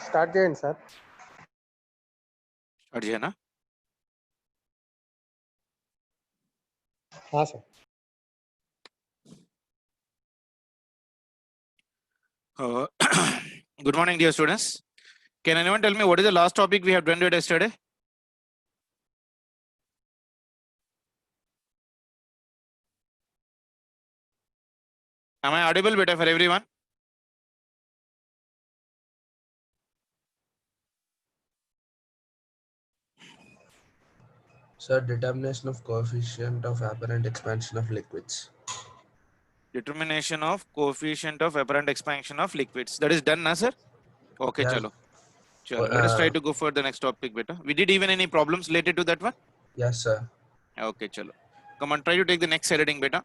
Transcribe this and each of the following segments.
Start చేయండి sir. Start చేయనా? Sir. Good morning, dear students. Can anyone tell me what is the last topic we have done yesterday? Am I audible better for everyone? Sir, determination of coefficient of apparent expansion of liquids. Determination of coefficient of apparent expansion of liquids. That is done, na sir? Okay, Yes. chalo. Chalo. Let us try to go for the next topic, beta. We did even any problems related to that one? Yes, sir. Okay, chalo. Come on, try to take the next heading, beta.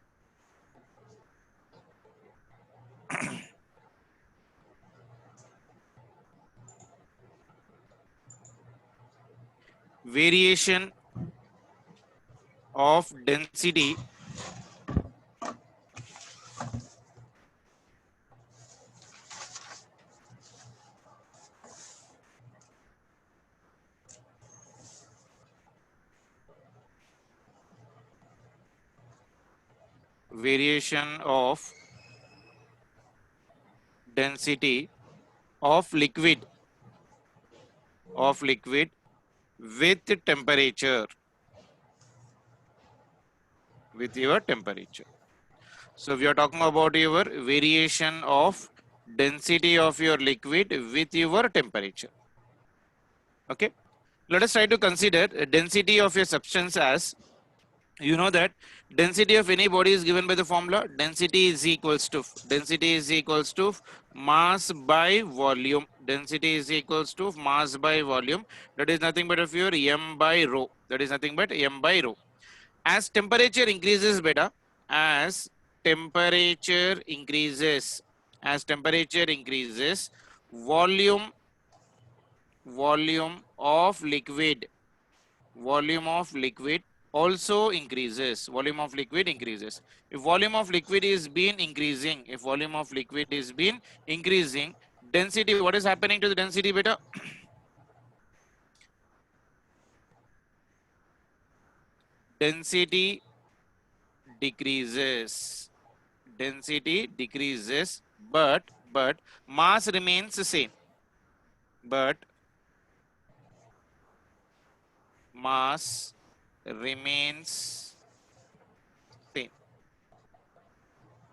Variation of density of liquid with temperature, with your temperature. So we are talking about your variation of density of your liquid with your temperature. Okay, let us try to consider density of a substance as, you know that density of any body is given by the formula density is equals to mass by volume. Density is equals to mass by volume. That is nothing but of your m by rho. That is nothing but m by rho. As temperature increases, beta, as temperature increases, volume of liquid also increases. Volume of liquid increases. If volume of liquid is been increasing, density, what is happening to the density, beta? Density decreases, but mass remains the same.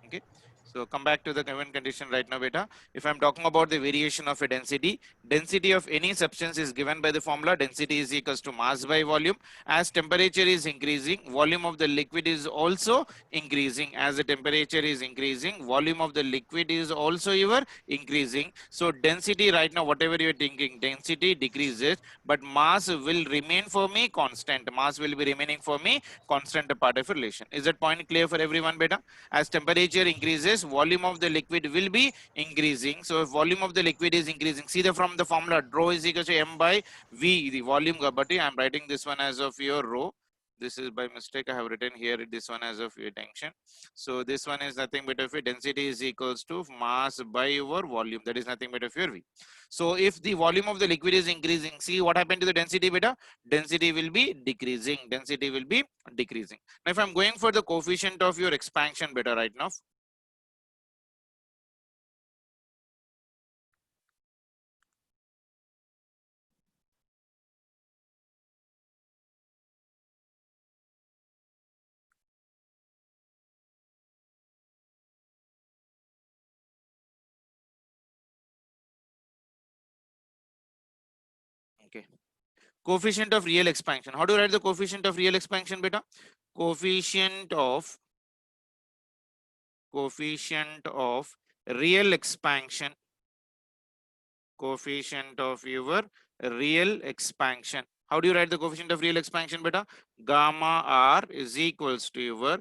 Okay, so come back to the given condition right now, beta. If I'm talking about the variation of a density of any substance is given by the formula density is equals to mass by volume. As temperature is increasing, volume of the liquid is also increasing. As the temperature is increasing, volume of the liquid is also increasing. So density right now, whatever you're thinking, density decreases, but mass will remain for me constant. Mass will be remaining for me constant part of relation. Is that point clear for everyone, beta? As temperature increases, volume of the liquid will be increasing. So if volume of the liquid is increasing, see from the formula, rho is equal to m by v, the volume. But I'm writing this one as of your rho. This is by mistake. I have written here this one as of your attention. So this one is nothing but of your density is equals to mass by your volume. That is nothing but of your v. So if the volume of the liquid is increasing, see what happened to the density, beta? Density will be decreasing. Now if I'm going for the coefficient of your expansion, beta, right now, okay, coefficient of real expansion. How do you write the coefficient of real expansion, beta? Coefficient of real expansion. Coefficient of your real expansion. How do you write the coefficient of real expansion, beta? Gamma r is equals to your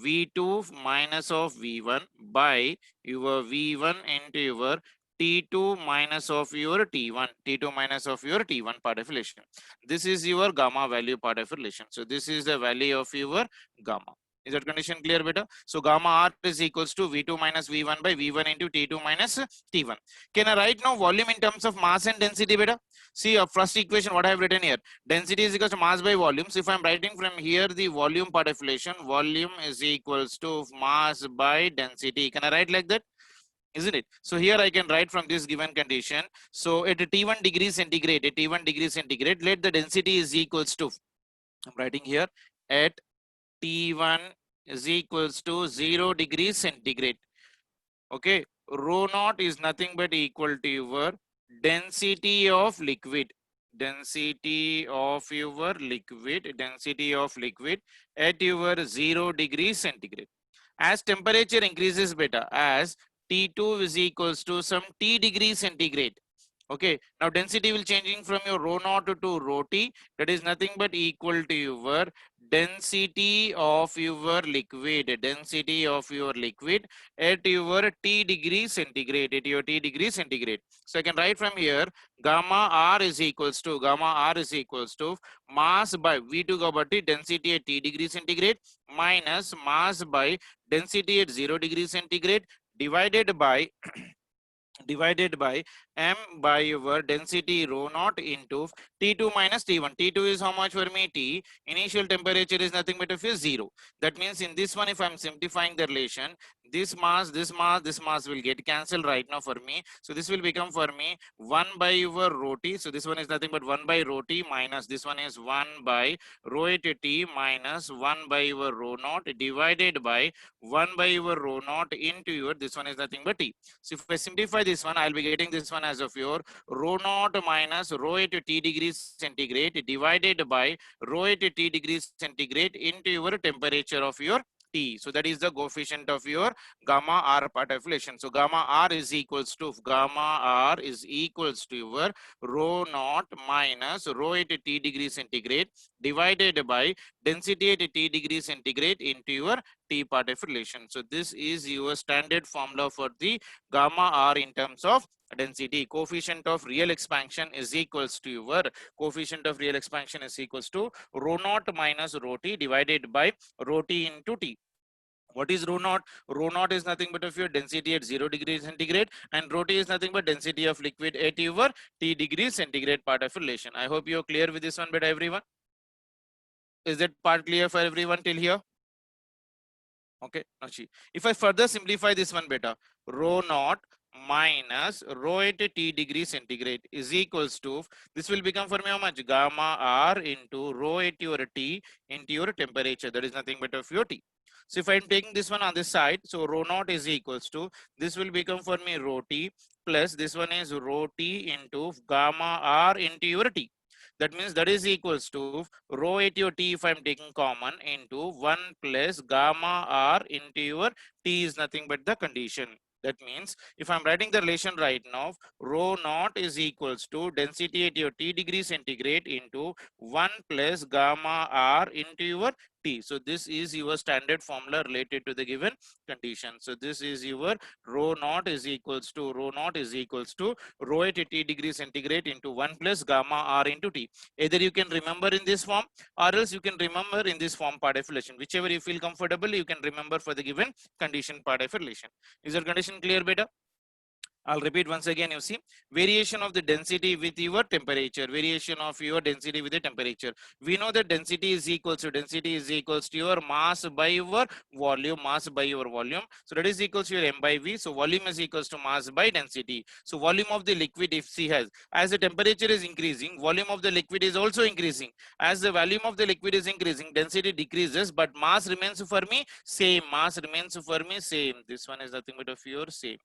V2 minus of V1 by your V1 into your T2 minus of your T1, part of relation. This is your gamma value part of relation. So this is the value of your gamma. Is that condition clear, beta? So gamma R is equals to V2 minus V1 by V1 into T2 minus T1. Can I write now volume in terms of mass and density, beta? See, first equation, what I have written here, density is equals to mass by volume. So if I'm writing from here the volume part of relation, volume is equals to mass by density. Can I write like that? Isn't it? So here I can write from this given condition. So at T1 degree centigrade, at T1 degree centigrade, let the density is equals to, I'm writing here, at T1 is equals to 0 degrees centigrade. Okay, rho naught is nothing but equal to your density of liquid. Density of your liquid, density of liquid at your 0 degrees centigrade. As temperature increases, beta, as T2 is equals to some T degrees centigrade. Okay, now density will changing from your rho naught to rho T. That is nothing but equal to your density of your liquid, density of your liquid at your T degree centigrade, at your T degree centigrade. So I can write from here gamma R is equals to mass by V2 kabatti density at T degree centigrade minus mass by density at 0 degree centigrade divided by m by your density rho naught into T2 minus T1. T2 is how much for me? T. Initial temperature is nothing but of 0. That means in this one, if I'm simplifying the relation, this mass will get cancelled right now for me. So this will become for me 1 by your rho T. So this one is nothing but 1 by rho T minus this one is 1 by rho at T minus 1 by your rho naught divided by 1 by your rho naught into your, this one is nothing but T. So if I simplify this one, I'll be getting this one as of your rho naught minus rho at T degrees centigrade divided by rho at T degrees centigrade into your temperature of your T. So that is the coefficient of your gamma R part of relation. So gamma R is equals to your rho naught minus rho at T degrees centigrade divided by density at T degrees centigrade into your T part of relation. So this is your standard formula for the gamma R in terms of density. Coefficient of real expansion is equals to your rho naught minus rho T divided by rho T into T. What is rho naught? Rho naught is nothing but of your density at 0 degrees centigrade, and rho T is nothing but density of liquid at your T degrees centigrade part of relation. I hope you're clear with this one, but everyone. Is that part clear for everyone till here? Okay, now see, if I further simplify this one, beta, rho naught minus rho at T degree centigrade is equals to, this will become for me how much? Gamma R into rho at your T into your temperature, that is nothing but of your T. So if I'm taking this one on this side, so rho naught is equals to, this will become for me rho T plus this one is rho T into gamma R into your T. That means that is equals to rho at your T if I'm taking common into 1 plus gamma R into your T is nothing but the condition. That means if I'm writing the relation right now, rho naught is equals to density at your T degree centigrade into 1 plus gamma R into your T. So this is your standard formula related to the given condition. So this is your rho naught is equals to rho at T degree centigrade into 1 plus gamma R into T. Either you can remember in this form or else you can remember in this form part of relation. Whichever you feel comfortable, you can remember for the given condition part of relation. Is your condition clear, beta? I'll repeat once again. You see, variation of the density with your temperature, variation of your density with the temperature. We know that density is equals to your mass by your volume, So that is equals to your m by v. So volume is equals to mass by density. So volume of the liquid, if C has, as the temperature is increasing, volume of the liquid is also increasing. As the volume of the liquid is increasing, density decreases, but mass remains for me same. This one is nothing but of your same.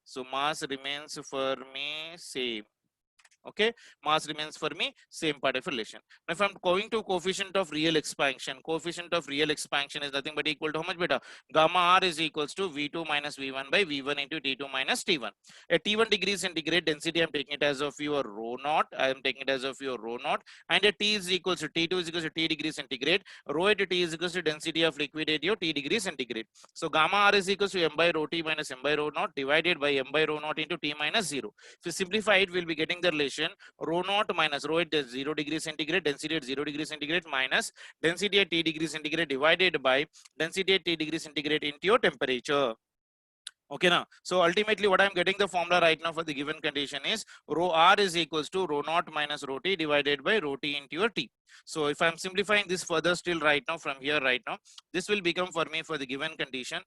So mass remains for me same. Okay, mass remains for me same part of relation. Now if I'm going to coefficient of real expansion is nothing but equal to how much, beta? Gamma R is equals to V2 minus V1 by V1 into T2 minus T1. At T1 degree centigrade density, I'm taking it as of your rho naught. And at T is equals to T2 is equals to T degree centigrade. Rho at T is equals to density of liquid at your T degree centigrade. So gamma R is equals to m by rho T minus m by rho naught divided by m by rho naught into T minus 0. If you simplify it, we'll be getting the relation relation rho naught minus rho at 0 degree centigrade, density at 0 degree centigrade minus density at T degree centigrade divided by density at T degree centigrade into your temperature. Okay, now, so ultimately what I'm getting the formula right now for the given condition is rho r is equals to rho naught minus rho t divided by rho t into your t. So if I'm simplifying this further still right now from here right now, this will become for me for the given condition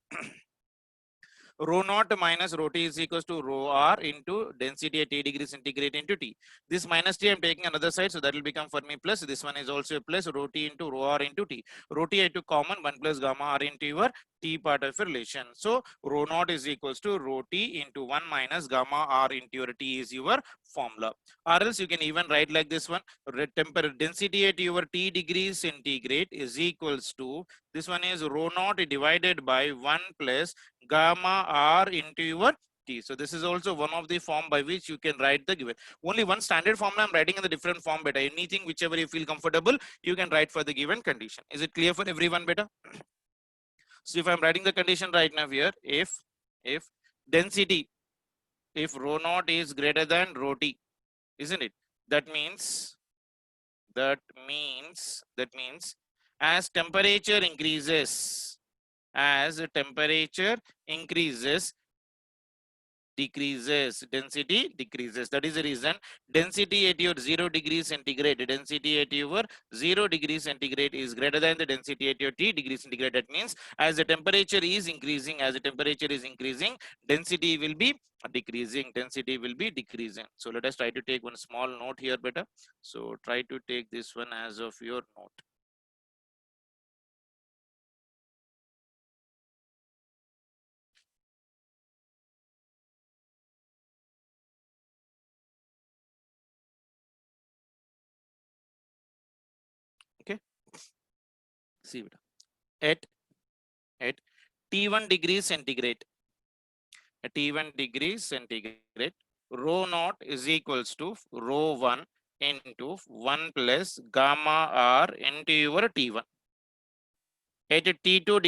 rho naught minus rho t is equals to rho r into density at T degree centigrade into T. This minus T I'm taking another side, so that will become for me plus. This one is also a plus rho T into rho r into T. Rho T I took common 1 plus gamma r into your T part of a relation. So rho naught is equals to rho T into 1 minus gamma r into your T is your formula. Or else you can even write like this one. Temperature density at your T degree centigrade is equals to, this one is rho naught divided by 1 plus gamma r into your T. So this is also one of the form by which you can write the given. Only one standard formula I'm writing in the different form, beta. Anything whichever you feel comfortable, you can write for the given condition. Is it clear for everyone, beta? So if I'm writing the condition right now here, if density, if rho naught is greater than rho t, isn't it? That means as temperature increases, decreases, density decreases. That is the reason density at your 0 degree centigrade, density at your 0 degree centigrade is greater than the density at your T degree centigrade. That means as the temperature is increasing, density will be decreasing, So let us try to take one small note here, better. So try to take this one as of your note. Okay, see at T1 degree centigrade, at T1 degree centigrade, rho naught is equals to rho 1 into 1 plus gamma r into your T1. At T2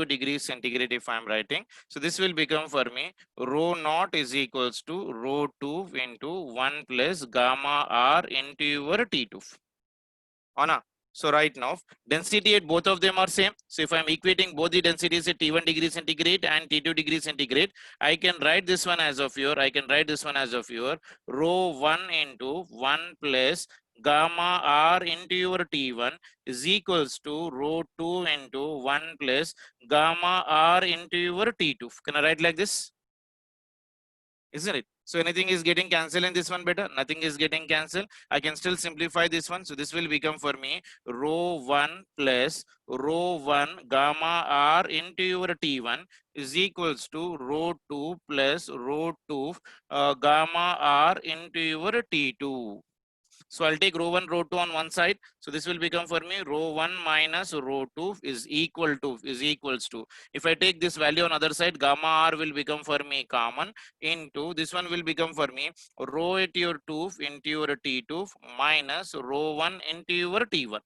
degree centigrade, if I'm writing, so this will become for me rho naught is equals to rho 2 into 1 plus gamma r into your T2. Anna. So right now, density at both of them are same. So if I'm equating both the densities at T1 degree centigrade and T2 degree centigrade, I can write this one as of your, rho 1 into 1 plus gamma r into your T1 is equals to rho 2 into 1 plus gamma r into your T2. Can I write like this? Isn't it? So anything is getting cancelled in this one, better? Nothing is getting cancelled. I can still simplify this one. So this will become for me rho 1 plus rho 1 gamma r into your T1 is equals to rho 2 plus rho 2 gamma r into your T2. So I'll take rho 1, rho 2 on one side. So this will become for me rho 1 minus rho 2 is equals to. If I take this value on other side, gamma r will become for me common into this one will become for me rho at your 2 into your T2 minus rho 1 into your T1.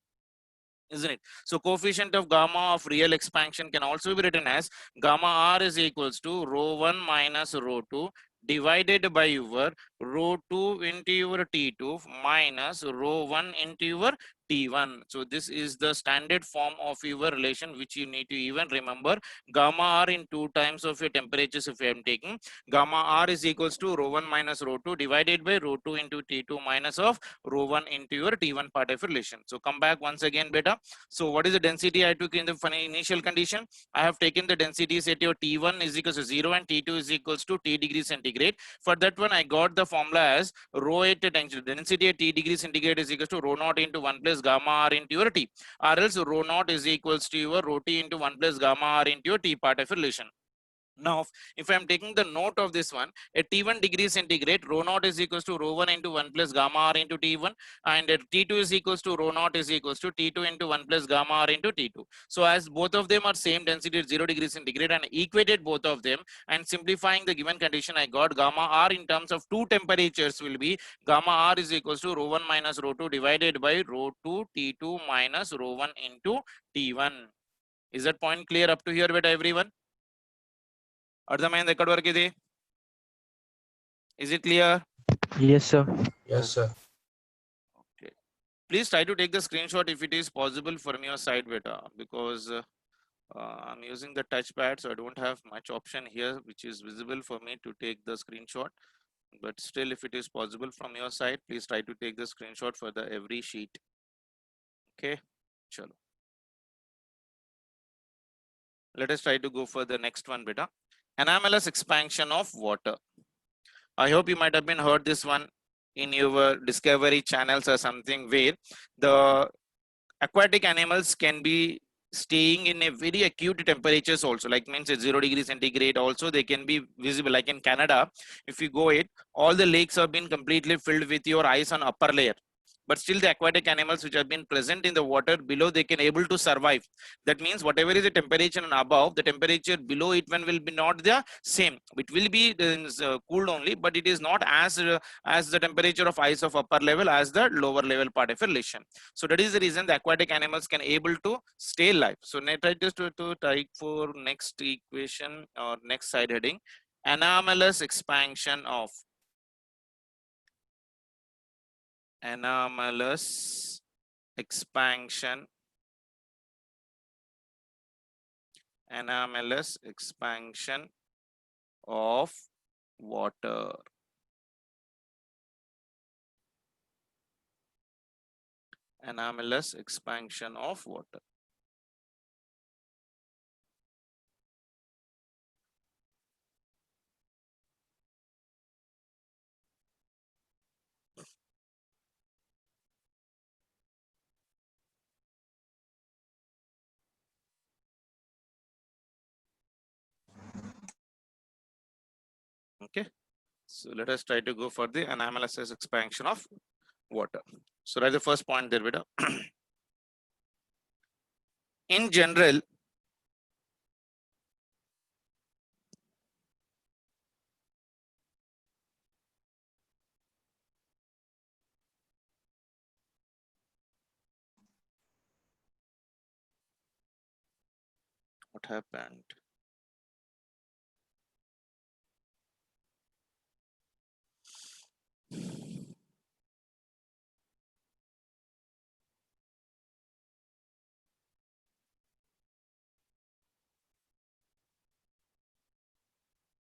Isn't it? So coefficient of gamma of real expansion can also be written as gamma r is equals to rho 1 minus rho 2 divided by your rho 2 into your T2 minus rho 1 into your T1. So this is the standard form of your relation which you need to even remember. Gamma r in 2 times of your temperatures if I am taking. Gamma r is equals to rho 1 minus rho 2 divided by rho 2 into T2 minus of rho 1 into your T1 part of relation. So come back once again, beta. So what is the density I took in the initial condition? I have taken the densities at your T1 is equals to 0 and T2 is equals to T degree centigrade. For that one, I got the formula as rho at density at T degree centigrade is equals to rho naught into 1 plus gamma r into your T. Or else rho naught is equals to your rho T into 1 plus gamma r into your T part of relation. Now, if I am taking the note of this one, at T1 degree centigrade, rho naught is equals to rho 1 into 1 plus gamma r into T1, and at T2 is equals to rho naught is equals to T2 into 1 plus gamma r into T2. So as both of them are same density at 0 degree centigrade and equated both of them and simplifying the given condition, I got gamma r in terms of two temperatures will be gamma r is equals to rho 1 minus rho 2 divided by rho 2 T2 minus rho 1 into T1. Is that point clear up to here, beta everyone? అర్థమైంది ఎక్కడి వరకు ఇది Is it clear? Yes, sir. Yes, sir. Okay. Please try to take the screenshot if it is possible from your side, beta, because I'm using the touchpad, so I don't have much option here which is visible for me to take the screenshot. But still, if it is possible from your side, please try to take the screenshot for the every sheet. Okay, chalo. Let us try to go for the next one, beta. Anomalous expansion of water. I hope you might have been heard this one in your discovery channels or something, where the aquatic animals can be staying in a very acute temperatures also, like means at 0 degrees centigrade also they can be visible. Like in Canada, if you go it, all the lakes have been completely filled with your ice on upper layer, but still the aquatic animals which have been present in the water below, they can able to survive. That means whatever is the temperature and above, the temperature below it one will be not the same. It will be cooled only, but it is not as the temperature of ice of upper level as the lower level part of a relation. So that is the reason the aquatic animals can able to stay alive. So try just to type for next equation or next side heading, anomalous expansion of anomalous expansion anomalous expansion of water. Anomalous expansion of water. Okay, so let us try to go for the anomalous expansion of water. So that's the first point there, Vida. In general, what happened?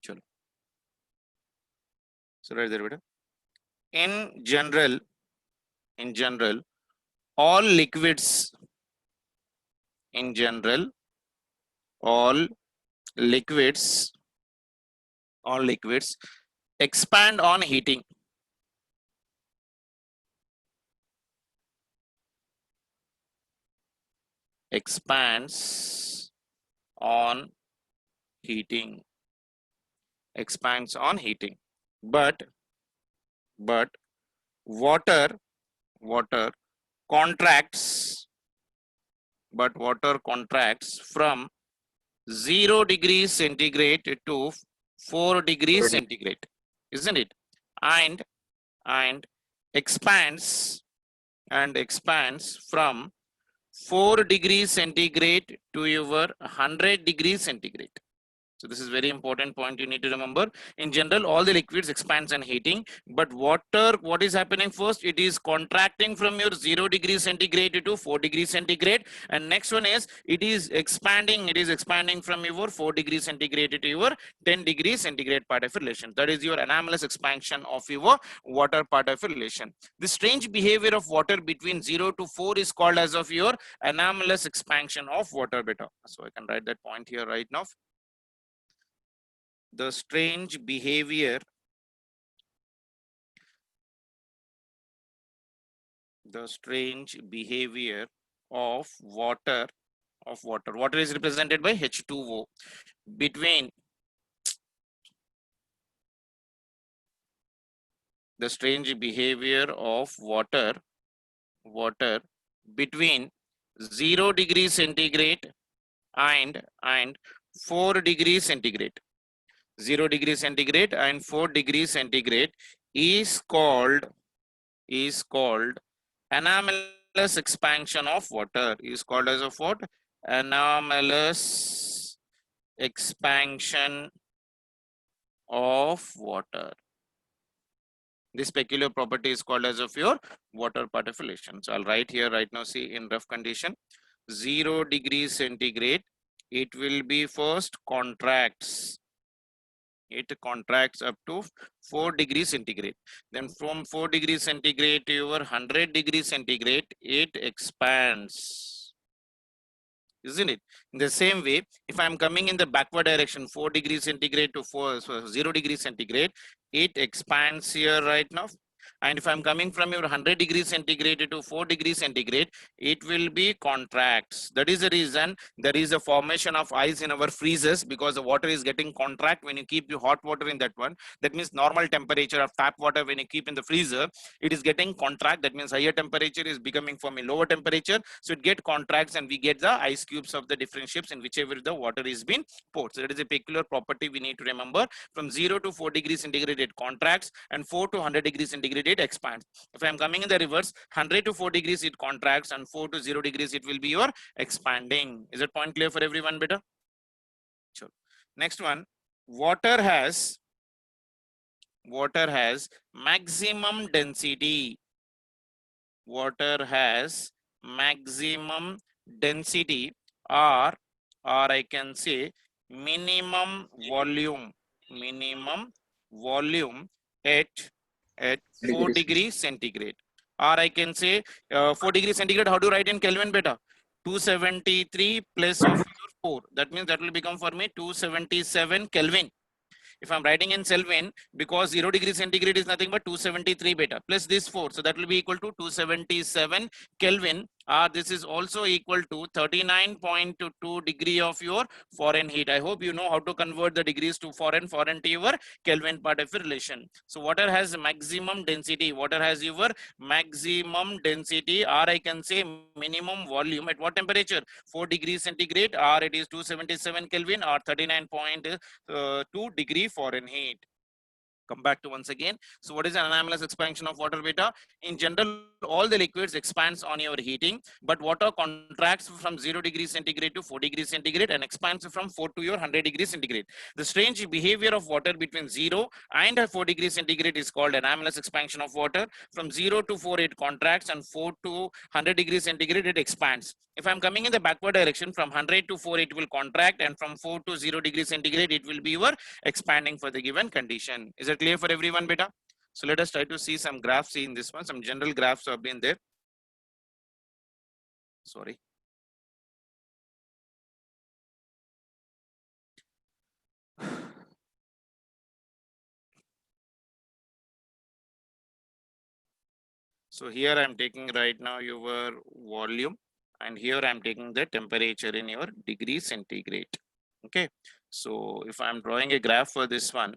Chalo. So right there, Vida. In general, all liquids, in general, all liquids, all liquids expand on heating. Expands on heating. Expands on heating. But water water contracts, but water contracts from 0 degrees centigrade to 4 degrees centigrade, isn't it? And expands expands from 4 degrees centigrade to your 100 degrees centigrade. So this is very important point you need to remember. In general, all the liquids expands and heating, but water, what is happening first? It is contracting from your 0 degrees centigrade to 4 degrees centigrade. And next one is, it is expanding from your 4 degrees centigrade to your 10 degrees centigrade part of relation. That is your anomalous expansion of your water part of relation. The strange behavior of water between 0 to 4 is called as of your anomalous expansion of water beta. So I can write that point here right now. The strange behavior of water water is represented by H2O between the strange behavior of water between 0 degrees centigrade and 4 degrees centigrade. 0 degrees centigrade and 4 degrees centigrade is called anomalous expansion of water, is called as of what? Anomalous expansion of water. This peculiar property is called as of your water particulation. So I'll write here right now, see in rough condition, 0 degrees centigrade, it will be first contracts. It contracts up to 4 degrees centigrade. Then from 4 degrees centigrade to your 100 degrees centigrade, it expands. Isn't it? In the same way, if I'm coming in the backward direction, 4 degrees centigrade to 0 degrees centigrade, it expands here right now. And if I'm coming from your 100 degrees centigrade to 4 degrees centigrade, it will be contracts. That is the reason there is a formation of ice in our freezers, because the water is getting contract when you keep the hot water in that one. That means normal temperature of tap water when you keep in the freezer, it is getting contract. That means higher temperature is becoming from a lower temperature. So it get contracts and we get the ice cubes of the different shapes in whichever the water is being poured. So that is a peculiar property we need to remember. From 0 to 4 degrees centigrade, it contracts, and 4 to 100 degrees centigrade, it expands. If I'm coming in the reverse, 100 to 4 degrees, it contracts, and 4 to 0 degrees, it will be your expanding. Is that point clear for everyone, beta? Sure. Next one, water has maximum density. Water has maximum density, or I can say minimum volume at 4 degrees centigrade, or I can say 4 degrees centigrade. How do you write in Kelvin, beta? 273 plus of your 4, that means that will become for me 277 Kelvin. If I'm writing in Kelvin, because 0 degrees centigrade is nothing but 273 beta plus this 4, so that will be equal to 277 Kelvin. This is also equal to 39.2 degree of your Fahrenheit. I hope you know how to convert the degrees to foreign to your Kelvin part of your relation. So water has maximum density. Water has your maximum density, or I can say minimum volume at what temperature? 4 degrees centigrade, or it is 277 Kelvin, or 39.2 degree Fahrenheit. Come back to once again. So what is an anomalous expansion of water, beta? In general, all the liquids expands on your heating, but water contracts from 0 degrees centigrade to 4 degrees centigrade and expands from 4 to your 100 degrees centigrade. The strange behavior of water between 0 and 4 degrees centigrade is called anomalous expansion of water. From 0 to 4, it contracts, and 4 to 100 degrees centigrade, it expands. If I'm coming in the backward direction, from 100 to 4, it will contract, and from 4 to 0 degrees centigrade, it will be your expanding for the given condition. Is it clear for everyone, beta? So let us try to see some graphs in this one. Some general graphs have been there. Sorry. So here I'm taking right now your volume, and here I'm taking the temperature in your degree centigrade. Okay. So if I'm drawing a graph for this one,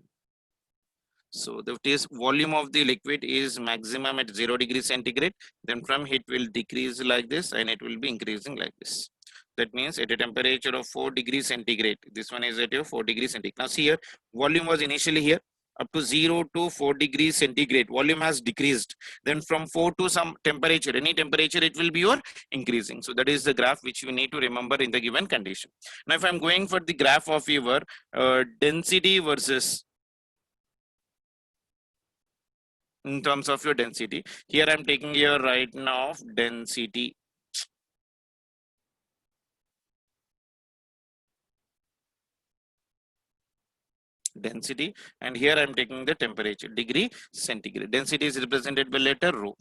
so the volume of the liquid is maximum at 0 degrees centigrade. Then from it will decrease like this, and it will be increasing like this. That means at a temperature of 4 degrees centigrade, this one is at your 4 degrees centigrade. Now see here, volume was initially here up to 0 to 4 degrees centigrade. Volume has decreased. Then from 4 to some temperature, any temperature, it will be your increasing. So that is the graph which you need to remember in the given condition. Now if I'm going for the graph of your density versus, in terms of your density, here I'm taking your right now density. Density, and here I'm taking the temperature, degree centigrade. Density is represented by letter rho.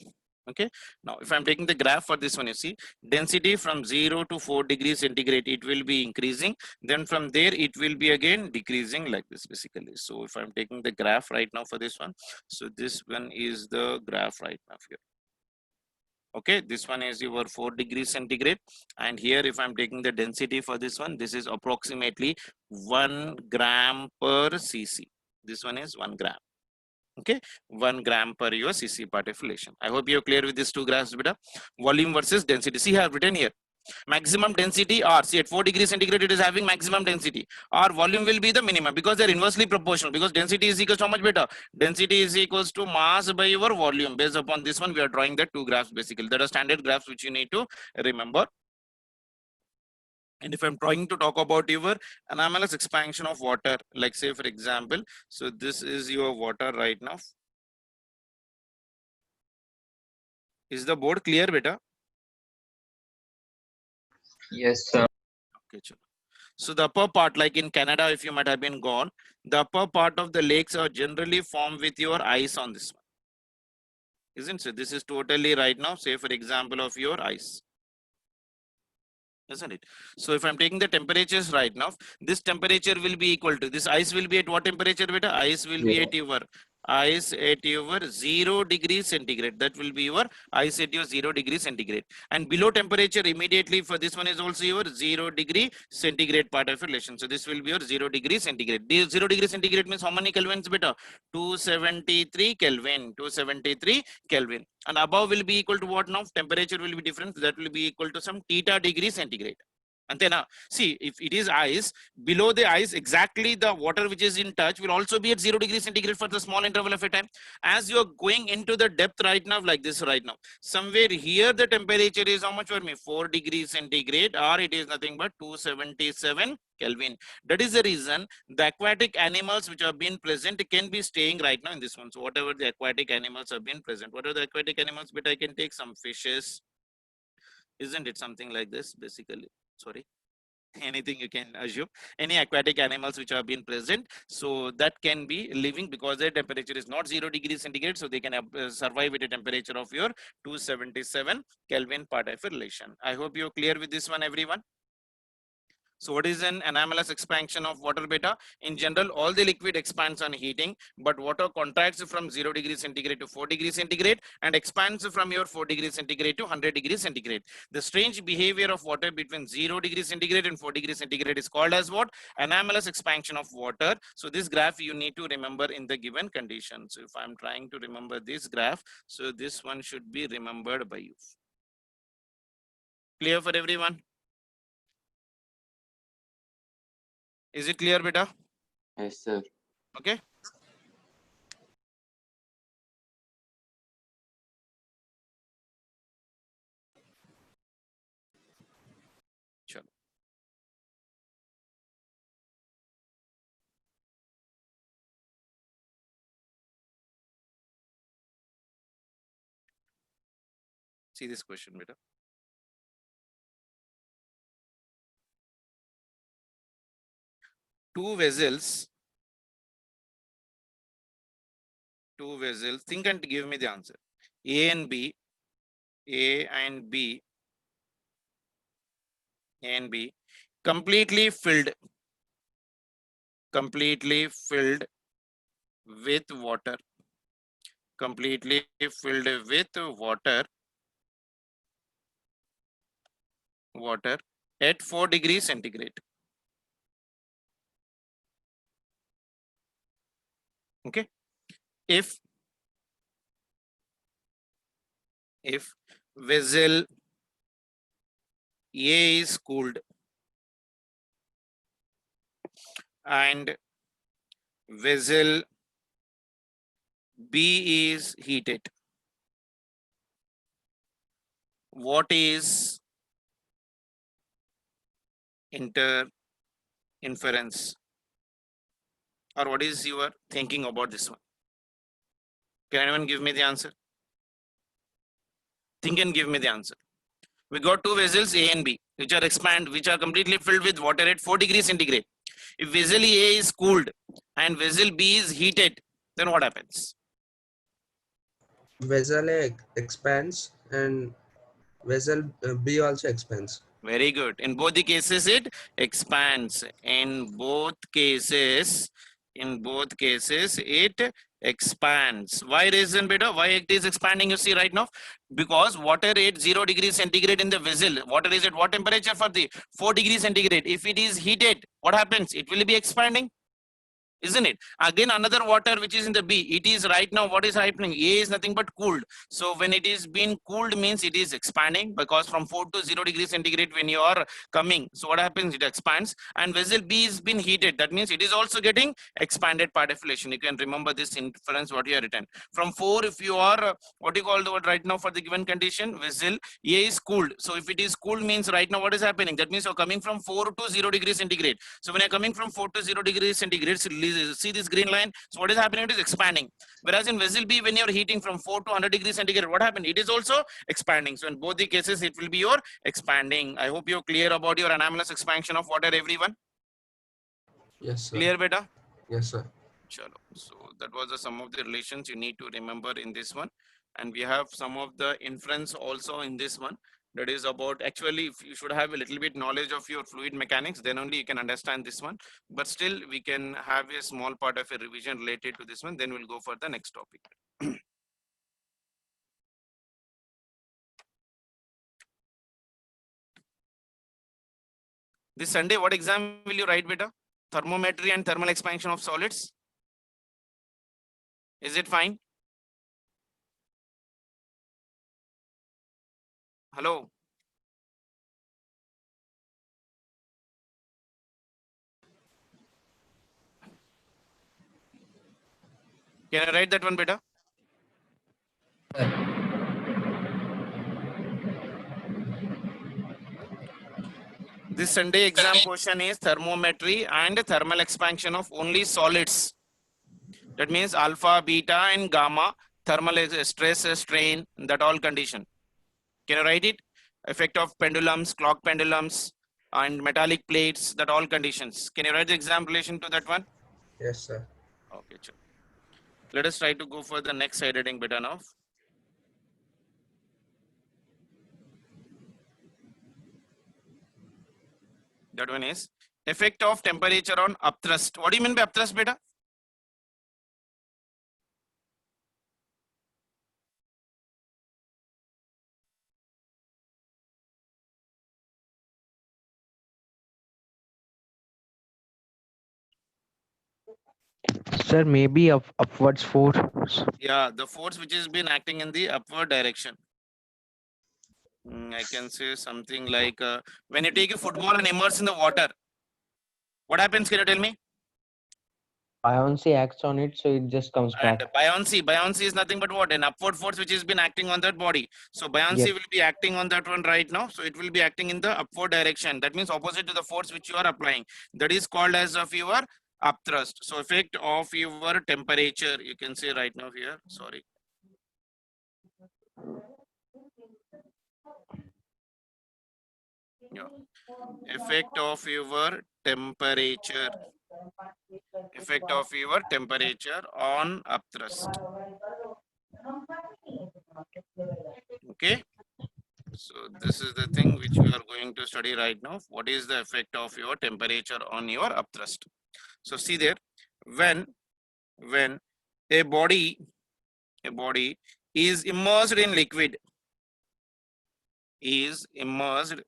Okay. Now if I'm taking the graph for this one, you see density from 0 to 4 degrees centigrade, it will be increasing. Then from there it will be again decreasing like this basically. So if I'm taking the graph right now for this one, so this one is the graph right now here. Okay, this one is your 4 degrees centigrade, and here if I'm taking the density for this one, this is approximately 1 gram per cc. This one is 1 gram. Okay, 1 gram per your cc particulation. I hope you're clear with these two graphs, beta. Volume versus density. See, I have written here maximum density, or see at 4 degrees centigrade it is having maximum density, or volume will be the minimum, because they're inversely proportional, because density is equals to how much, beta? Density is equals to mass by your volume. Based upon this one, we are drawing the two graphs basically. That are standard graphs which you need to remember. And if I'm trying to talk about your anomalous expansion of water, like say for example, so this is your water right now. Is the board clear, beta? Yes, sir. Okay, chalo. So the upper part, like in Canada, if you might have been gone, the upper part of the lakes are generally formed with your ice on this one. Isn't it? This is totally right now, say for example of your ice. Isn't it? So if I'm taking the temperatures right now, this temperature will be equal to, this ice will be at what temperature, beta? Ice will be at your 0 degrees centigrade. That will be your ice at your 0 degrees centigrade. And below temperature immediately for this one is also your 0 degree centigrade part of relation. So this will be your 0 degree centigrade. 0 degree centigrade means how many kelvins, beta? 273 Kelvin. 273 Kelvin. And above will be equal to what now? Temperature will be different. That will be equal to some theta degree centigrade. And then see, if it is ice, below the ice, exactly the water which is in touch will also be at 0 degrees centigrade for the small interval of a time. As you are going into the depth right now, like this right now, somewhere here the temperature is how much for me? 4 degrees centigrade, or it is nothing but 277 Kelvin. That is the reason the aquatic animals which have been present can be staying right now in this one. So whatever the aquatic animals have been present, what are the aquatic animals? But I can take some fishes. Isn't it something like this basically? Sorry, anything you can assume, any aquatic animals which have been present, so that can be living because their temperature is not 0 degrees centigrade, so they can survive at a temperature of your 277 Kelvin part of a relation. I hope you're clear with this one, everyone. So what is an anomalous expansion of water, beta? In general, all the liquid expands on heating, but water contracts from 0 degrees centigrade to 4 degrees centigrade and expands from your 4 degrees centigrade to 100 degrees centigrade. The strange behavior of water between 0 degrees centigrade and 4 degrees centigrade is called as what? Anomalous expansion of water. So this graph you need to remember in the given condition. So if I'm trying to remember this graph, so this one should be remembered by you. Clear for everyone? Is it clear, beta? Yes, sir. Okay. Sure. See this question, beta. Two vessels, think and give me the answer. A and B, A and B, completely filled with water, water at 4 degrees centigrade. Okay. If vessel A is cooled and vessel B is heated, what is interference, or what is your thinking about this one? Can anyone give me the answer? Think and give me the answer. We got two vessels A and B, which are completely filled with water at 4 degrees centigrade. If vessel A is cooled and vessel B is heated, then what happens? Vessel A expands and vessel B also expands. Very good. In both the cases, it expands. In both cases, it expands. Why reason, beta? Why it is expanding? You see right now, because water at 0 degrees centigrade in the vessel. Water is at what temperature for the 4 degrees centigrade? If it is heated, what happens? It will be expanding. Isn't it? Again, another water which is in the B, it is right now, what is happening? A is nothing but cooled. So when it is being cooled means it is expanding, because from 4 to 0 degrees centigrade when you are coming, so what happens? It expands. And vessel B is been heated. That means it is also getting expanded part of relation. You can remember this inference what you have written. From 4, if you are, what you call the word right now for the given condition, vessel A is cooled. So if it is cooled means right now what is happening? That means you're coming from 4 to 0 degrees centigrade. So when you're coming from 4 to 0 degrees centigrade, see this green line. So what is happening? It is expanding. Whereas in vessel B, when you're heating from 4 to 100 degrees centigrade, what happened? It is also expanding. So in both the cases, it will be your expanding. I hope you're clear about your anomalous expansion of water, everyone. Yes, sir. Clear, beta? Yes, sir. Chalo. So that was the some of the relations you need to remember in this one. And we have some of the inference also in this one. That is about, actually, if you should have a little bit knowledge of your fluid mechanics, then only you can understand this one. But still, we can have a small part of a revision related to this one. Then we'll go for the next topic. This Sunday, what exam will you write, beta? Thermometry and thermal expansion of solids. Is it fine? Hello. Can I write that one, beta? This Sunday exam question is thermometry and thermal expansion of only solids. That means alpha, beta, and gamma, thermal stress, strain, that all condition. Can you write it? Effect of pendulums, clock pendulums, and metallic plates, that all conditions. Can you write the exam relation to that one? Yes, sir. Okay, sure. Let us try to go for the next side heading beta now. That one is effect of temperature on upthrust. What do you mean by upthrust, beta? Sir, maybe upwards force. Yeah, the force which has been acting in the upward direction. I can say something like when you take a football and immerse in the water, what happens? Can you tell me? Buoyancy acts on it, so it just comes And back. buoyancy is nothing but what? An upward force which has been acting on that body. So buoyancy Yes. will be acting on that one right now. So it will be acting in the upward direction. That means opposite to the force which you are applying. That is called as of your upthrust. So effect of your temperature, you can say right now here. Sorry. Yeah. Effect of your temperature. Effect of your temperature on upthrust. Okay. So this is the thing which we are going to study right now. What is the effect of your temperature on your upthrust? So see there, when a body is immersed in liquid, is immersed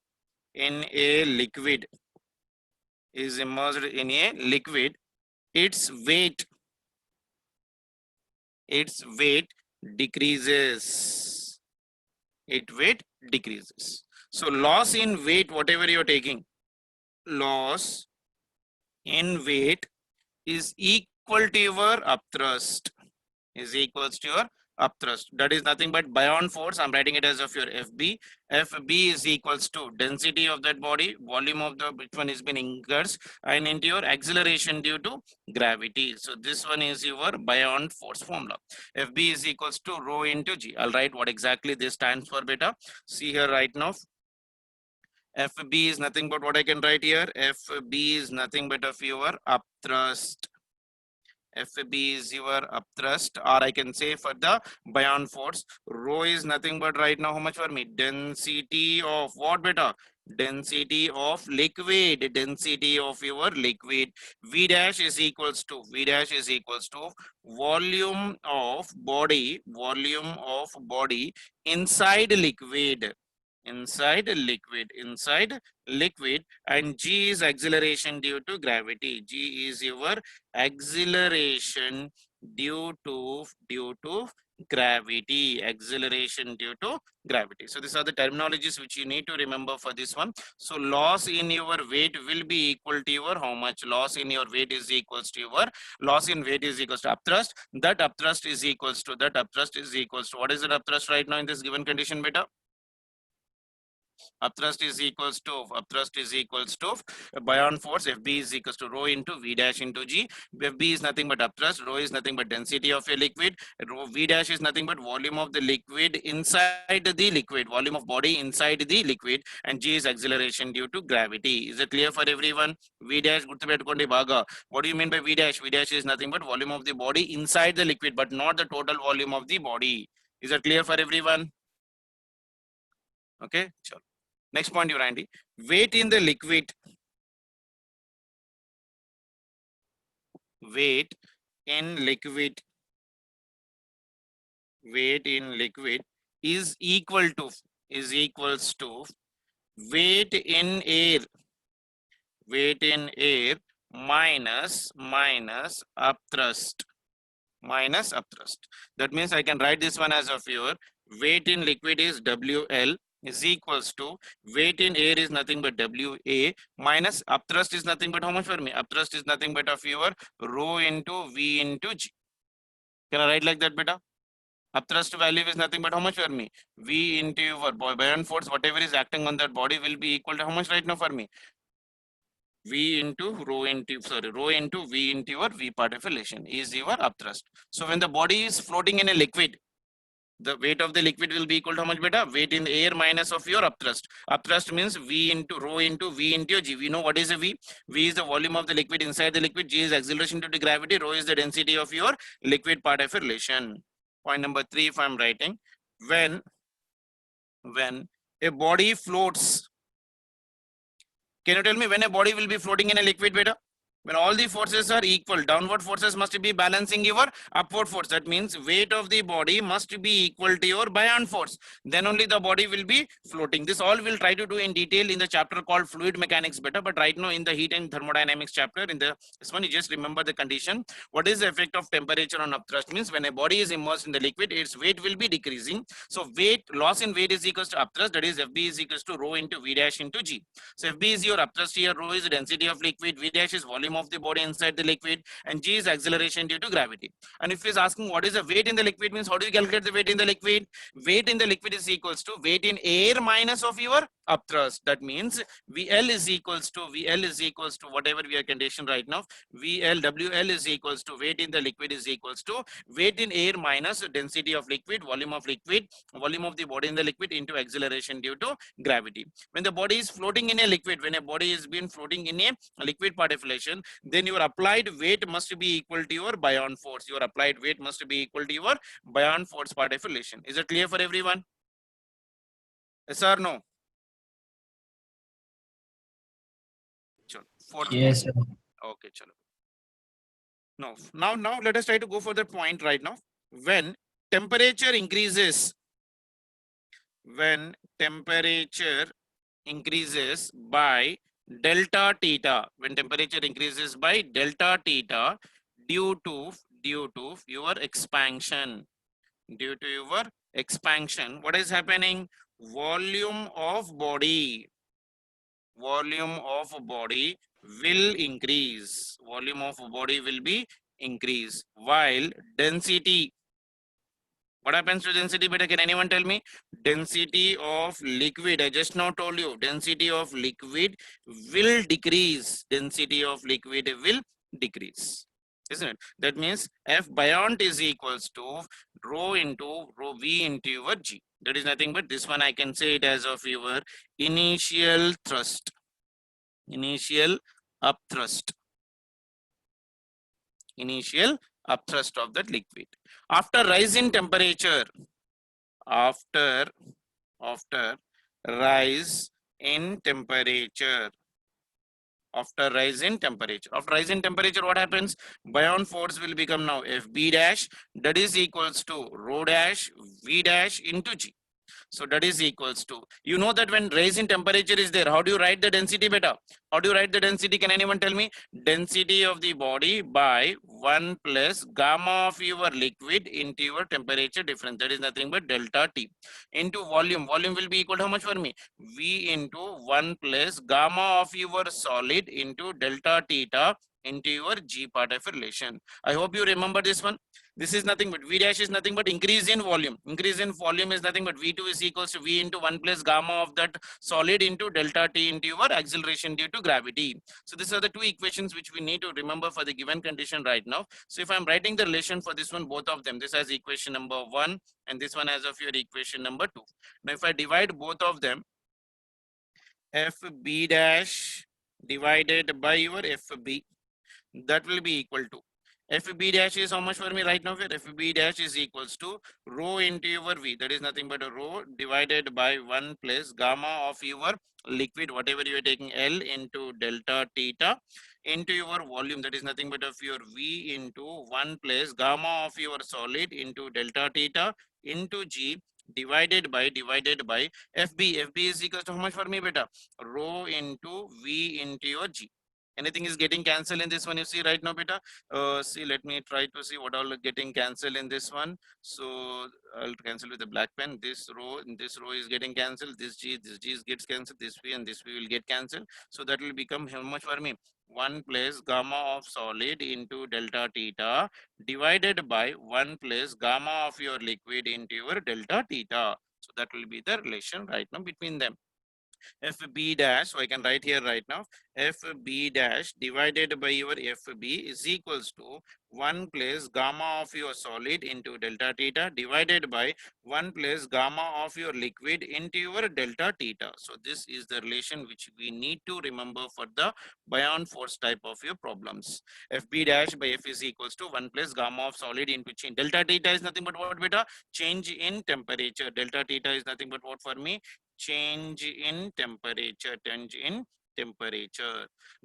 in a liquid, its weight decreases. Its weight decreases. So loss in weight, whatever you're taking, loss in weight is equal to your upthrust. Is equals to your upthrust. That is nothing but Bion force. I'm writing it as of your FB. FB is equals to density of that body, volume of the which one has been incurs, and into your acceleration due to gravity. So this one is your Bion force formula. FB is equals to rho into G. I'll write what exactly this stands for, beta. See here right now. FB is nothing but what I can write here. FB is nothing but of your upthrust. FB is your upthrust, or I can say for the Bion force. Rho is nothing but right now how much for me? Density of what, beta? Density of liquid. Density of your liquid. V dash is equals to volume of body. Volume of body inside liquid. Inside liquid, and G is acceleration due to gravity. G is your acceleration due to gravity. Acceleration due to gravity. So these are the terminologies which you need to remember for this one. So loss in your weight will be equal to your how much? Loss in your weight is equals to your loss in weight is equals to upthrust. That upthrust is equals to what is the upthrust right now in this given condition, beta? Upthrust is equals to buoyant force. FB is equals to rho into V dash into G. FB is nothing but upthrust. Rho is nothing but density of a liquid. Rho V dash is nothing but volume of the liquid inside the liquid, volume of body inside the liquid, and G is acceleration due to gravity. Is it clear for everyone? V dash gurtupetukondi baga. What do you mean by V dash? V dash is nothing but volume of the body inside the liquid, but not the total volume of the body. Is that clear for everyone? Okay, sure. Next point, you Randy. Weight in the liquid. Weight in liquid. Weight in liquid is equals to weight in air. Weight in air minus upthrust. That means I can write this one as of your weight in liquid is WL is equals to weight in air is nothing but WA minus upthrust is nothing but how much for me? Upthrust is nothing but of your rho into V into G. Can I write like that, beta? Upthrust value is nothing but how much for me? V into your buoyant force, whatever is acting on that body will be equal to how much right now for me? V into rho into V into your V part of relation is your upthrust. So when the body is floating in a liquid, the weight of the liquid will be equal to how much, beta? Weight in the air minus of your upthrust. Upthrust means V into rho into V into G. We know what is a V. V is the volume of the liquid inside the liquid. G is acceleration due to gravity. Rho is the density of your liquid part of relation. Point number 3, if I'm writing, when a body floats, can you tell me when a body will be floating in a liquid, beta? When all the forces are equal, downward forces must be balancing your upward force. That means weight of the body must be equal to your buoyant force. Then only the body will be floating. This all we'll try to do in detail in the chapter called fluid mechanics, beta. But right now in the heat and thermodynamics chapter, in this one, you just remember the condition. What is the effect of temperature on upthrust? Means when a body is immersed in the liquid, its weight will be decreasing. So loss in weight is equals to upthrust. That is FB is equals to rho into V dash into G. So FB is your upthrust here, rho is the density of liquid, V dash is volume of the body inside the liquid, and G is acceleration due to gravity. And if he's asking what is the weight in the liquid, means how do you calculate the weight in the liquid? Weight in the liquid is equals to weight in air minus of your upthrust. That means VL is equals to whatever we are conditioned right now. WL is equals to weight in the liquid is equals to weight in air minus density of liquid, volume of the body in the liquid into acceleration due to gravity. When the body is floating in a liquid, when a body is been floating in a liquid part of relation, then your applied weight must be equal to your buoyant force. Your applied weight must be equal to your buoyant force part of relation. Is it clear for everyone? Yes or no? Yes, sir. Okay, chalo. Now let us try to go for the point right now. When temperature increases by delta theta, due to your expansion, what is happening? Volume of body will increase. Volume of body will be increased, while density, what happens to density, beta? Can anyone tell me? Density of liquid, I just now told you, density of liquid will decrease. Isn't it? That means F buoyant is equals to rho V into your G. That is nothing but this one. I can say it as of your initial upthrust. Initial upthrust of that liquid. After rise in temperature, after rise in temperature, what happens? Buoyant force will become now FB dash, that is equals to rho dash V dash into G. So that is equals to, you know that when rise in temperature is there, how do you write the density, beta? How do you write the density? Can anyone tell me? Density of the body by 1 plus gamma of your liquid into your temperature difference. That is nothing but delta T into volume. Volume will be equal to how much for me? V into 1 plus gamma of your solid into delta theta into your G part of relation. I hope you remember this one. This is nothing but V dash is nothing but increase in volume. Increase in volume is nothing but V2 is equals to V into 1 plus gamma of that solid into delta T into your acceleration due to gravity. So these are the two equations which we need to remember for the given condition right now. So if I'm writing the relation for this one, both of them, this has equation number 1 and this one as of your equation number 2. Now if I divide both of them, FB dash divided by your FB, that will be equal to FB dash is how much for me right now? FB dash is equals to rho into your V, that is nothing but a rho divided by 1 plus gamma of your liquid, whatever you are taking, L into delta theta into your volume, that is nothing but of your V into 1 plus gamma of your solid into delta theta into G divided by FB. FB is equals to how much for me, beta? Rho into V into your G. Anything is getting cancelled in this one, you see right now, beta. See, let me try to see what all getting cancelled in this one. So I'll cancel with the black pen. This row is getting cancelled. This G gets cancelled. This V and this V will get cancelled. So that will become how much for me? 1 plus gamma of solid into delta theta divided by 1 plus gamma of your liquid into your delta theta. So that will be the relation right now between them. FB dash, so I can write here right now, FB dash divided by your FB is equals to 1 plus gamma of your solid into delta theta divided by 1 plus gamma of your liquid into your delta theta. So this is the relation which we need to remember for the Bion force type of your problems. FB dash by F is equals to 1 plus gamma of solid into change. Delta theta is nothing but what, beta? Change in temperature. Delta theta is nothing but what for me? Change in temperature.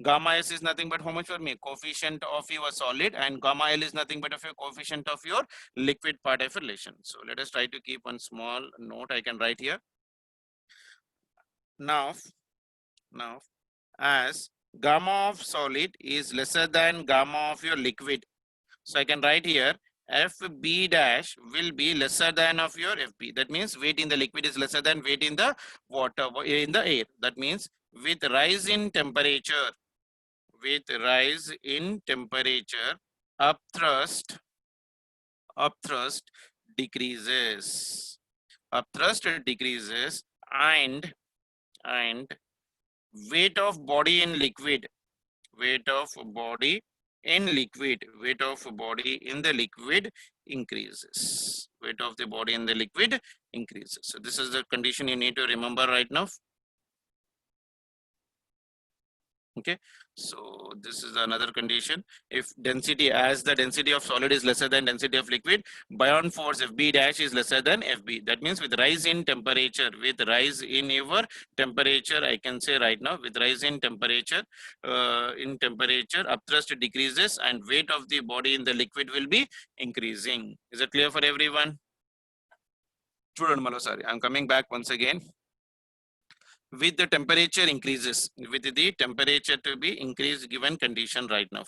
Gamma S is nothing but how much for me? Coefficient of your solid, and gamma L is nothing but of your coefficient of your liquid part of relation. So let us try to keep one small note I can write here. Now as gamma of solid is lesser than gamma of your liquid, so I can write here FB dash will be lesser than of your FB. That means weight in the liquid is lesser than weight in the water, in the air. That means with rise in temperature, upthrust decreases. Upthrust decreases and weight of body in liquid, weight of body in the liquid increases. Weight of the body in the liquid increases. So this is the condition you need to remember right now. Okay, so this is another condition. If density, as the density of solid is lesser than density of liquid, Bion force FB dash is lesser than FB. That means with rise in temperature, I can say right now, with rise in temperature, upthrust decreases and weight of the body in the liquid will be increasing. Is it clear for everyone? Student Malo, sorry, I'm coming back once again. With the temperature increases, with the temperature to be increased given condition right now.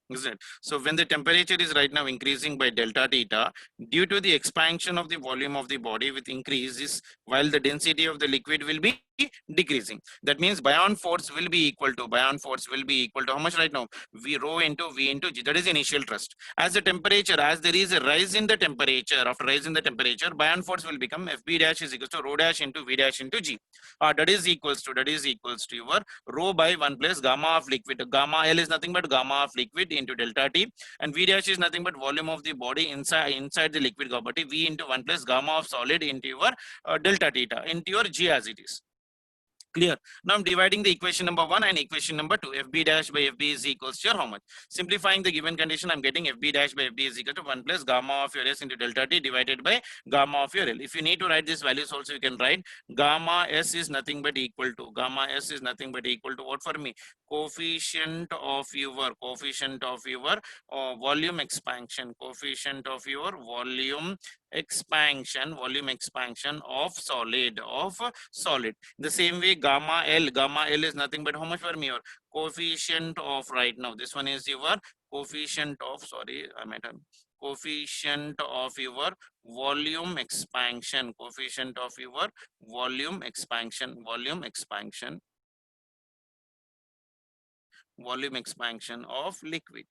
Isn't it? So when the temperature is right now increasing by delta theta, due to the expansion of the volume of the body with increases, while the density of the liquid will be decreasing. That means Bion force will be equal to how much right now? V rho into V into G. That is initial thrust. As the temperature, as there is a rise in the temperature, after rise in the temperature, Bion force will become FB dash is equals to rho dash into V dash into G. That is equals to your rho by 1 plus gamma of liquid. Gamma L is nothing but gamma of liquid into delta T, and V dash is nothing but volume of the body inside the liquid property, V into 1 plus gamma of solid into your delta theta into your G as it is. Clear. Now I'm dividing the equation number 1 and equation number 2. FB dash by FB is equals to how much? Simplifying the given condition, I'm getting FB dash by FB is equal to 1 plus gamma of your S into delta T divided by gamma of your L. If you need to write these values also, you can write gamma S is nothing but equal to what for me? Coefficient of your volume expansion, volume expansion of solid. The same way gamma L is nothing but how much for me? Your coefficient of right now. This one is your coefficient of, coefficient of your volume expansion, volume expansion of liquid.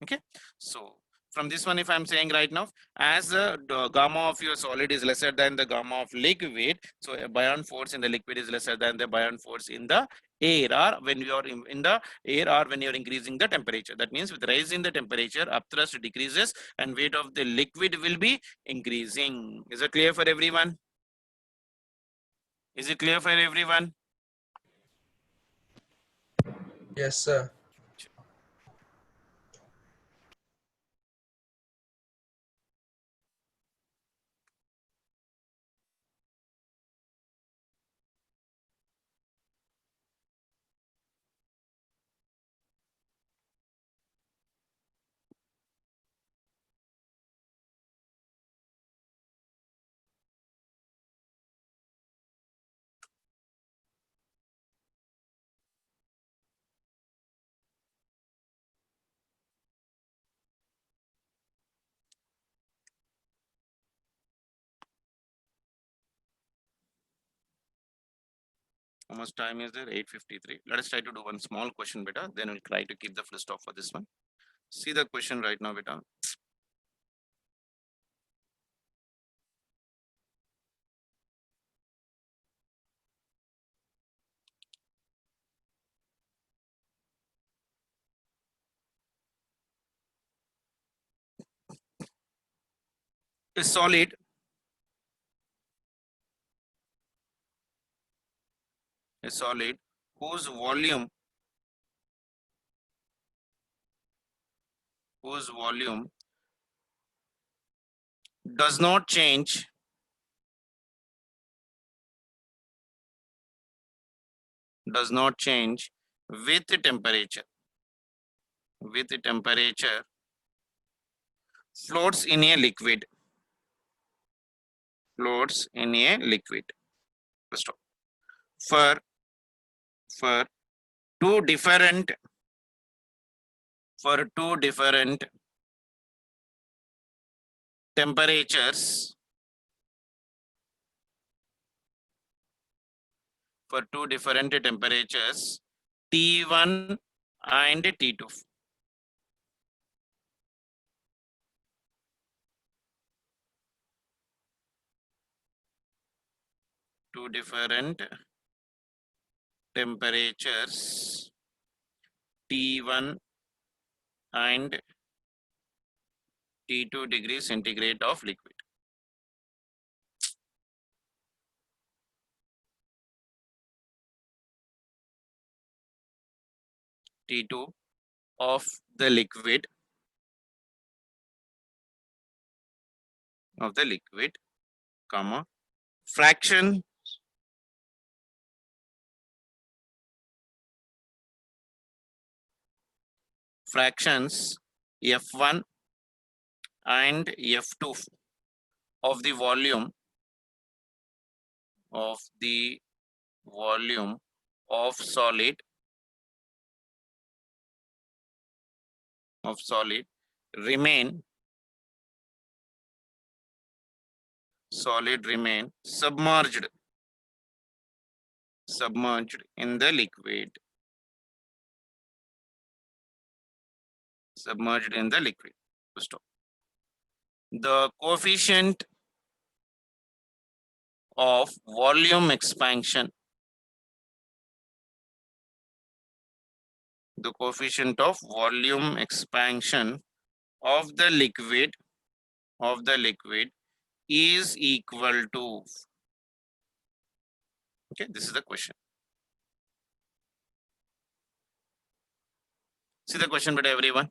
Okay, so from this one, if I'm saying right now, as the gamma of your solid is lesser than the gamma of liquid, so a buoyant force in the liquid is lesser than the buoyant force in the air, or when you are in the air, or when you're increasing the temperature. That means with rising the temperature, upthrust decreases and weight of the liquid will be increasing. Is it clear for everyone? Is it clear for everyone? Yes, sir. How much time is there? 8:53. Let us try to do one small question, beta. Then we'll try to keep the full stop for this one. See the question right now, beta. A solid whose volume does not change with the temperature floats in a liquid. Stop. For two different temperatures, T1 and T2. Two different temperatures, T1 and T2 degrees centigrade of liquid. T2 of the liquid comma fractions F1 and F2 of the volume of solid remain submerged in the liquid. Stop. The coefficient of volume expansion of the liquid is equal to, okay, this is the question. See the question, but everyone.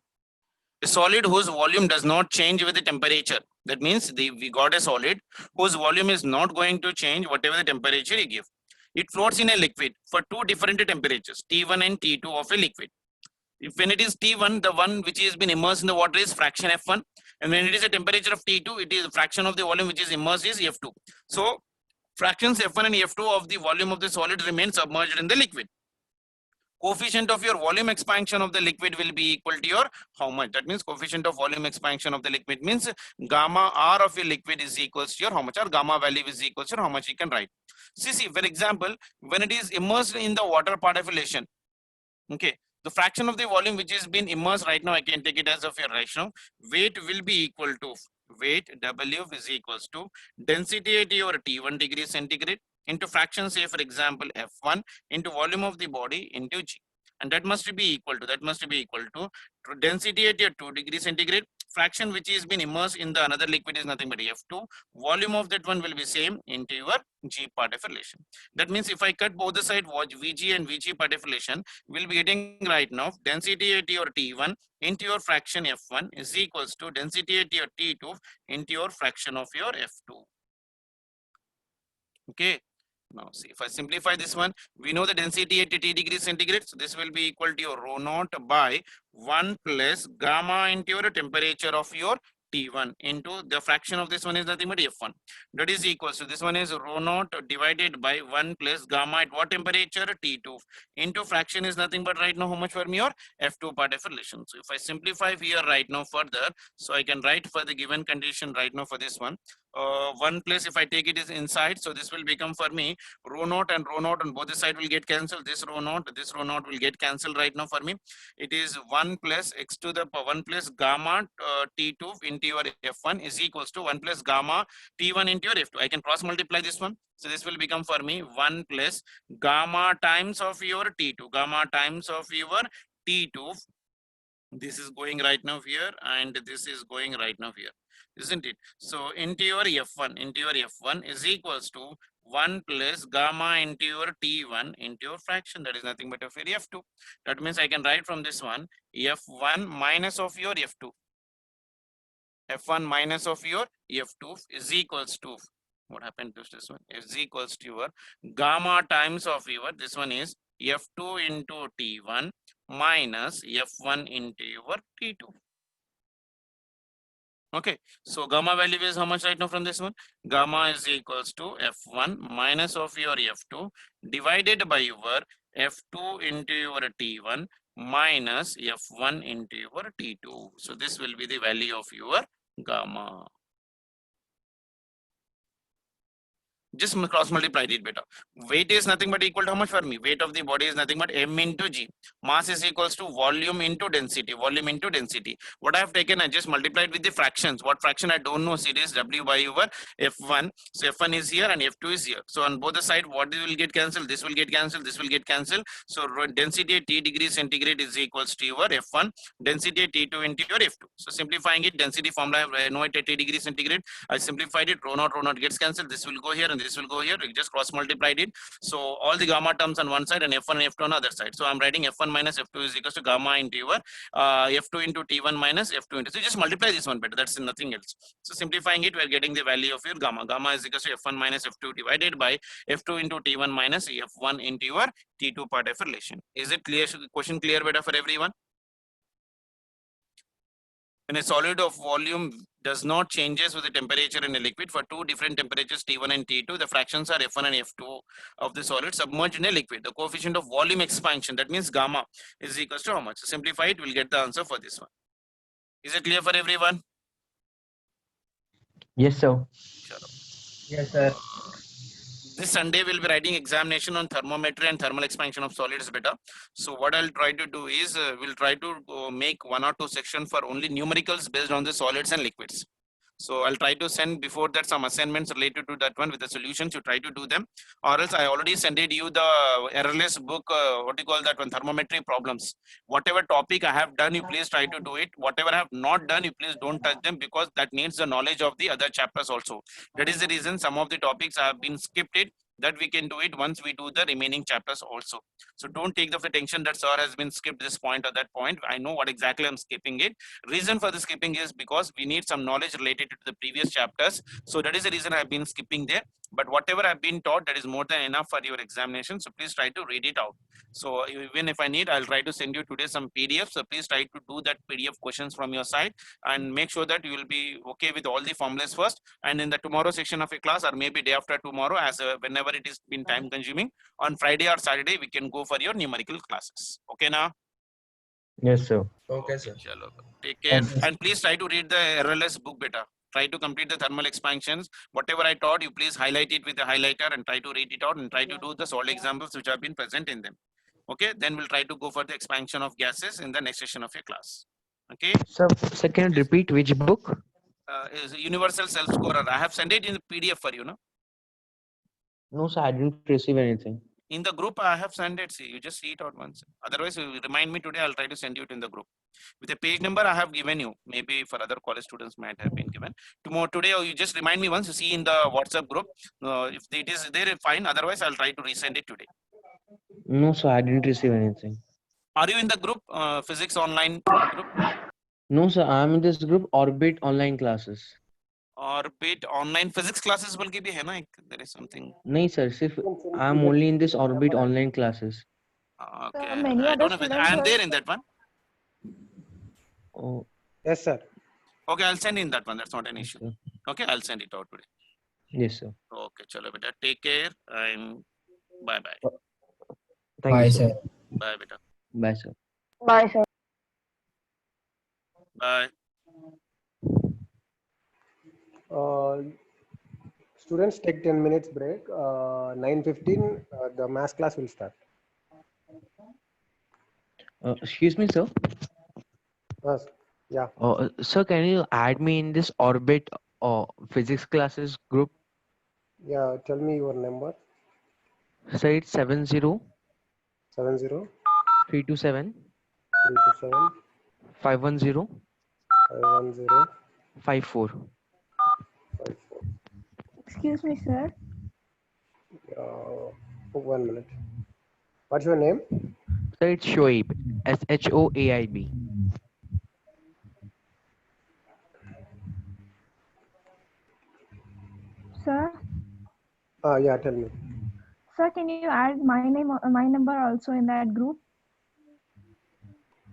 A solid whose volume does not change with the temperature. That means we got a solid whose volume is not going to change whatever the temperature you give. It floats in a liquid for two different temperatures, T1 and T2 of a liquid. If when it is T1, the one which has been immersed in the water is fraction F1. And when it is a temperature of T2, it is a fraction of the volume which is immersed is F2. So fractions F1 and F2 of the volume of the solid remain submerged in the liquid. Coefficient of your volume expansion of the liquid will be equal to your how much? That means coefficient of volume expansion of the liquid means gamma R of your liquid is equals to your how much, or gamma value is equals to how much you can write. See, for example, when it is immersed in the water particulation, okay, The fraction of the volume which is being immersed right now, I can take it as of here right now. Weight will be equal to weight W is equals to density at your T1 degree centigrade into fraction, say for example F1 into volume of the body into G, and that must be equal to density at your 2 degree centigrade, fraction which is been immersed in the another liquid is nothing but F2, volume of that one will be same into your G part of relation. That means if I cut both the side, watch VG and VG part of relation, we'll be getting right now density at your T1 into your fraction F1 is equals to density at your T2 into your fraction of your F2. Okay. Now see, if I simplify this one, we know the density at T degree centigrade. So this will be equal to your rho naught by 1 plus gamma into your temperature of your T1 into the fraction of this one is nothing but F1. That is equals to this one is rho naught divided by 1 plus gamma at what temperature? T2 into fraction is nothing but right now how much for me or F2 part of relation. So if I simplify here right now further, so I can write for the given condition right now for this one. 1 plus if I take it is inside, so this will become for me rho naught and rho naught on both the side will get cancelled. This rho naught will get cancelled right now for me. It is 1 plus x to the power 1 plus gamma T2 into your F1 is equals to 1 plus gamma T1 into your F2. I can cross multiply this one. So this will become for me 1 plus gamma times of your T2, gamma times of your T2. This is going right now here and this is going right now here, isn't it? So into your F1 is equals to 1 plus gamma into your T1 into your fraction, that is nothing but of your F2. That means I can write from this one F1 minus of your F2. F1 minus of your F2 is equals to, what happened to this one? Is equals to your gamma times of your, this one is F2 into T1 minus F1 into your T2. Okay, so gamma value is how much right now from this one? Gamma is equals to F1 minus of your F2 divided by your F2 into your T1 minus F1 into your T2. So this will be the value of your gamma. Just cross multiply it better. Weight is nothing but equal to how much for me? Weight of the body is nothing but m into g. Mass is equals to volume into density. What I have taken, I just multiplied with the fractions. What fraction I don't know, so it is w by over f1. So f1 is here and f2 is here. So on both the side, what will get cancelled? This will get cancelled. This will get cancelled. So density at t degree centigrade is equals to your f1. Density at t2 into your f2. So simplifying it, density formula I know it at t degree centigrade. I simplified it. Rho naught gets cancelled. This will go here and this will go here. We just cross multiplied it. So all the gamma terms on one side and f1 and f2 on the other side. So I'm writing f1 minus f2 is equals to gamma into your f2 into t1 minus f2 into. So just multiply this one better. That's nothing else. So simplifying it, we're getting the value of your gamma. Gamma is equals to f1 minus f2 divided by f2 into t1 minus f1 into your t2 part of relation. Is it clear? Question clear better for everyone? When a solid of volume does not changes with the temperature in a liquid for two different temperatures T1 and T2, the fractions are F1 and F2 of the solid submerged in a liquid. The coefficient of volume expansion, that means gamma, is equals to how much? So simplify it, we'll get the answer for this one. Is it clear for everyone? Yes, sir. Yes, sir. This Sunday we'll be writing examination on thermometry and thermal expansion of solids better. So what I'll try to do is we'll try to make 1 or 2 sections for only numericals based on the solids and liquids. So I'll try to send before that some assignments related to that one with the solutions. You try to do them, or else I already sent you the errorless book. What do you call that one? Thermometry problems. Whatever topic I have done, you please try to do it. Whatever I have not done, you please don't touch them because that needs the knowledge of the other chapters also. That is the reason some of the topics have been skipped it. That we can do it once we do the remaining chapters also. So don't take the attention that sir has been skipped this point or that point. I know what exactly I'm skipping it. Reason for the skipping is because we need some knowledge related to the previous chapters. So that is the reason I've been skipping there. But whatever I've been taught, that is more than enough for your examination. So please try to read it out. So even if I need, I'll try to send you today some PDFs. So please try to do that PDF questions from your side and make sure that you will be okay with all the formulas first. And in the tomorrow section of a class or maybe day after tomorrow, as whenever it is been time consuming, on Friday or Saturday, we can go for your numerical classes. Okay now? Yes, sir. Okay, sir. Chalo. Take care. Okay. And please try to read the errorless book better. Try to complete the thermal expansions. Whatever I taught, you please highlight it with the highlighter and try to read it out and try to do the solid examples which have been present in them. Okay, then we'll try to go for the expansion of gases in the next session of your class. Okay, Sir, can you repeat which book? is Universal Self Scorer. I have sent it in the PDF for you, no? No, sir, I didn't receive anything. In the group, I have sent it. See, you just see it out once. Otherwise, you remind me today. I'll try to send you it in the group. With the page number, I have given you. Maybe for other college students, might have been given. Tomorrow, today, you just remind me once. You see in the WhatsApp group. If it is there, fine. Otherwise, I'll try to resend it today. No, sir, I didn't receive anything. Are you in the group, physics online group? No, sir, I'm in this group, Orbit Online Classes. Orbit online physics classes will give you, na? There is something. No, sir, I'm only in this Orbit Online Classes. Okay, many I other don't know whether I am students there are- in that one. Oh, Yes, sir. Okay, I'll send in that one. That's not an issue. sir. Okay, I'll send it out today. Yes, sir. Okay, chalo beta. Take care and bye bye. Thank Bye, you, sir. Bye beta. Bye, sir. Bye, sir. Bye. Students take 10 minutes break. 9:15, the math class will start. Excuse me, sir. Yeah. Sir, can you add me in this Orbit Physics Classes group? Yeah. Tell me your number. Sir, it's 70 70 327 327 510 510 54. 54. Excuse me, sir. 1 minute. What's your name? Sir, it's Shoaib. SHOAIB. Sir, Yeah. Tell me. sir, can you add my name, my number also in that group?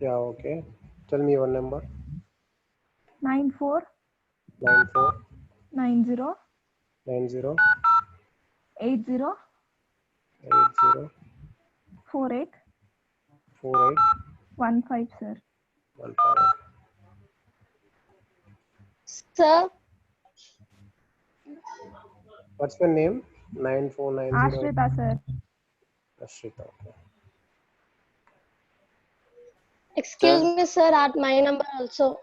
Yeah. Okay. Tell me your number. 94 94 90 90 80 80 48 48 15, sir. 15. Sir, What's your name? 9490. Ashrita, sir. Ashrita. Okay. excuse me, sir, at my number also.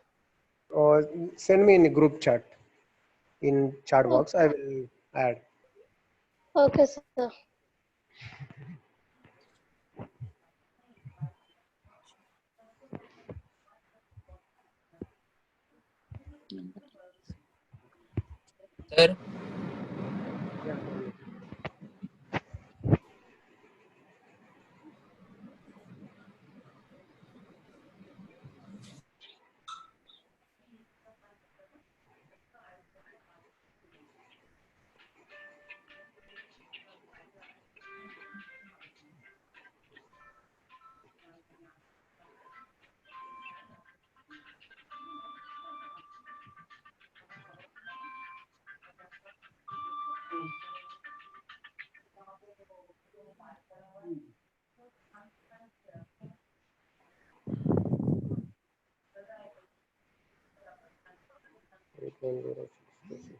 Or send me in a group chat. In chat box, I will add. Okay, sir. Sir, Yeah. Tell me. Eight, 906.